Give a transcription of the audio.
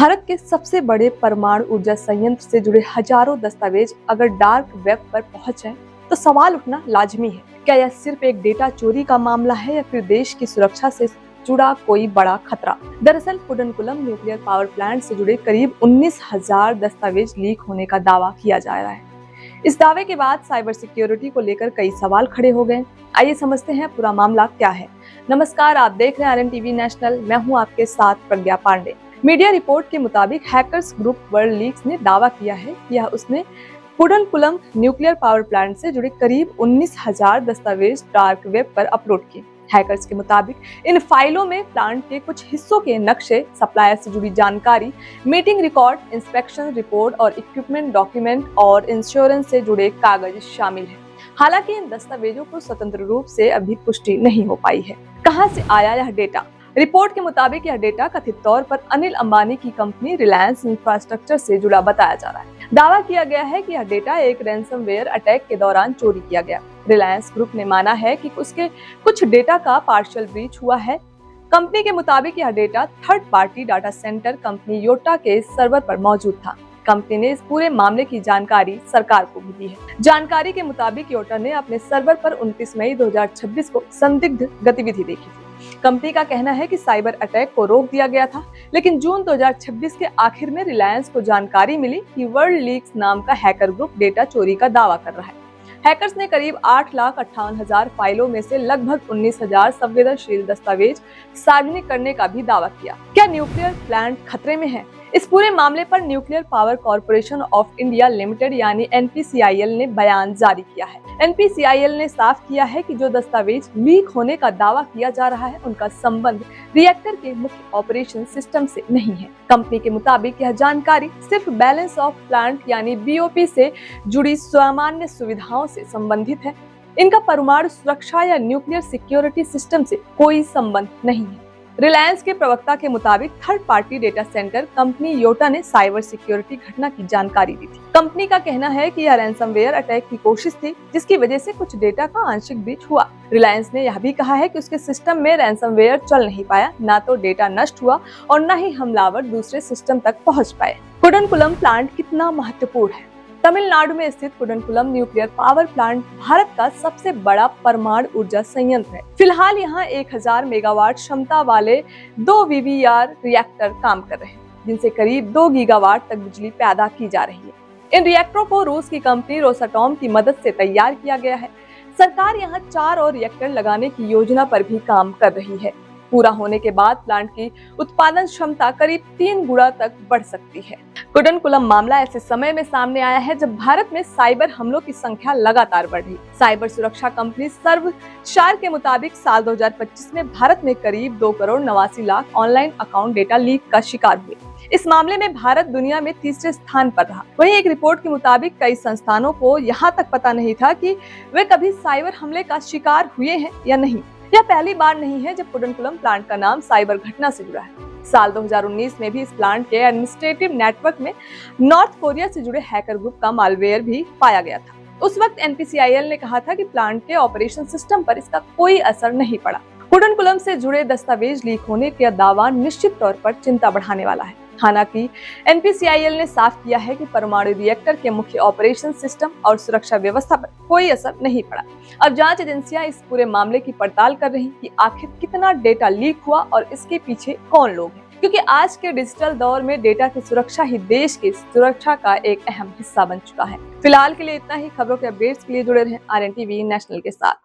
भारत के सबसे बड़े परमाणु ऊर्जा संयंत्र से जुड़े हजारों दस्तावेज अगर डार्क वेब पर पहुंच जाएं, तो सवाल उठना लाजमी है। क्या यह सिर्फ एक डेटा चोरी का मामला है या फिर देश की सुरक्षा से जुड़ा कोई बड़ा खतरा? दरअसल कुडनकुलम न्यूक्लियर पावर प्लांट से जुड़े करीब 19,000 दस्तावेज लीक होने का दावा किया जा रहा है। इस दावे के बाद साइबर सिक्योरिटी को लेकर कई सवाल खड़े हो गए। आइए समझते हैं पूरा मामला क्या है। नमस्कार, आप देख रहे हैं RNTV नेशनल। मैं हूं आपके साथ प्रज्ञा पांडे। मीडिया रिपोर्ट के मुताबिक हैकर्स ग्रुप वर्ल्ड लीक्स ने दावा किया है कि यह उसने कुडनकुलम न्यूक्लियर पावर प्लांट से जुड़े करीब 19,000 दस्तावेज डार्क वेब पर अपलोड किए। हैकर्स के मुताबिक इन फाइलों में प्लांट के कुछ हिस्सों के नक्शे, सप्लायर से जुड़ी जानकारी, मीटिंग रिकॉर्ड, इंस्पेक्शन रिपोर्ट और इक्विपमेंट डॉक्यूमेंट और इंश्योरेंस से जुड़े कागज शामिल हैं। हालांकि इन दस्तावेजों को स्वतंत्र रूप से अभी पुष्टि नहीं हो पाई है। कहां से आया यह डेटा? रिपोर्ट के मुताबिक यह डेटा कथित तौर पर अनिल अंबानी की कंपनी रिलायंस इंफ्रास्ट्रक्चर से जुड़ा बताया जा रहा है। दावा किया गया है कि यह डेटा एक रैंसमवेयर अटैक के दौरान चोरी किया गया। रिलायंस ग्रुप ने माना है कि उसके कुछ डेटा का पार्शियल ब्रीच हुआ है। कंपनी के मुताबिक यह data third party data center company Yotta के सर्वर पर मौजूद था। कंपनी ने इस पूरे मामले की जानकारी सरकार को भी दी है। जानकारी के मुताबिक योटा ने अपने सर्वर पर 29 मई 2026 को संदिग्ध गतिविधि देखी थी। कंपनी का कहना है कि साइबर अटैक को रोक दिया गया था, लेकिन जून 2026 के आखिर में रिलायंस को जानकारी मिली कि वर्ल्ड लीक्स नाम का हैकर ग्रुप डेटा चोरी का दावा कर रहा है। हैकर्स ने करीब 8,58,000 फाइलों में से लगभग 19,000 संवेदनशील दस्तावेज सार्वजनिक करने का भी दावा किया। क्या न्यूक्लियर प्लांट खतरे में है? इस पूरे मामले पर nuclear power corporation of India limited यानी NPCIL ने बयान जारी किया है। NPCIL ने साफ किया है कि जो दस्तावेज लीक होने का दावा किया जा रहा है, उनका संबंध रिएक्टर के मुख्य ऑपरेशन सिस्टम से नहीं है। कंपनी के मुताबिक यह जानकारी सिर्फ बैलेंस ऑफ प्लांट यानी BOP से जुड़ी सामान्य सुविधाओं से संबंधित है। इनका परमाणु सुरक्षा या न्यूक्लियर सिक्योरिटी सिस्टम से कोई संबंध नहीं है। रिलायंस के प्रवक्ता के मुताबिक third party data center company Yotta ने साइबर सिक्योरिटी घटना की जानकारी दी थी। कंपनी का कहना है कि यह रैंसमवेयर अटैक की कोशिश थी, जिसकी वजह से कुछ डेटा का आंशिक ब्रीच हुआ। रिलायंस ने यह भी कहा है कि उसके सिस्टम में रैंसमवेयर चल नहीं पाया, ना तो डेटा नष्ट हुआ और न ही हमलावर दूसरे सिस्टम तक पहुंच पाए। कुडनकुलम प्लांट कितना महत्वपूर्ण है? तमिलनाडु में स्थित Kudankulam nuclear power plant Bharat का सबसे बड़ा परमाणु ऊर्जा संयंत्र है। फिलहाल यहाँ 1,000 मेगावाट क्षमता वाले 2 VVER रिएक्टर काम कर रहे हैं, जिनसे करीब 2 गीगावाट तक बिजली पैदा की जा रही है। इन रिएक्टरों को रूस की कंपनी रोसाटॉम की मदद से तैयार किया गया है। सरकार यहाँ 4 और रिएक्टर लगाने की योजना पर भी काम कर रही है। पूरा होने के बाद प्लांट की उत्पादन क्षमता करीब 3 गुना तक बढ़ सकती है। कुडनकुलम मामला ऐसे समय में सामने आया है जब भारत में साइबर हमलों की संख्या लगातार बढ़ रही। साइबर सुरक्षा कंपनी सर्वशार के मुताबिक साल 2025 में भारत में करीब 2,89,00,000 ऑनलाइन अकाउंट डेटा लीक का शिकार हुए। इस मामले में भारत दुनिया में तीसरे स्थान पर रहा। वहीं एक रिपोर्ट के मुताबिक कई संस्थानों को यहाँ तक पता नहीं था कि वे कभी साइबर हमले का शिकार हुए हैं या नहीं। यह पहली बार नहीं है जब कुडनकुलम प्लांट का नाम साइबर घटना से जुड़ा है। साल 2019 में भी इस प्लांट के एडमिनिस्ट्रेटिव नेटवर्क में नॉर्थ कोरिया से जुड़े हैकर ग्रुप का मालवेयर भी पाया गया था। उस वक्त NPCIL ने कहा था कि प्लांट के ऑपरेशन सिस्टम पर इसका कोई असर नहीं पड़ा। कुडनकुलम से जुड़े दस्तावेज लीक होने का दावा निश्चित तौर पर चिंता बढ़ाने वाला है। हालांकि NPCIL ने साफ किया है कि परमाणु रिएक्टर के मुख्य ऑपरेशन सिस्टम और सुरक्षा व्यवस्था पर कोई असर नहीं पड़ा। अब जांच एजेंसियां इस पूरे मामले की पड़ताल कर रही कि आखिर कितना डेटा लीक हुआ और इसके पीछे कौन लोग हैं, क्योंकि आज के डिजिटल दौर में डेटा की सुरक्षा ही देश की सुरक्षा का एक अहम हिस्सा बन चुका है। फिलहाल के लिए इतना ही। खबरों के अपडेट्स के लिए जुड़े रहें RNTV नेशनल के साथ।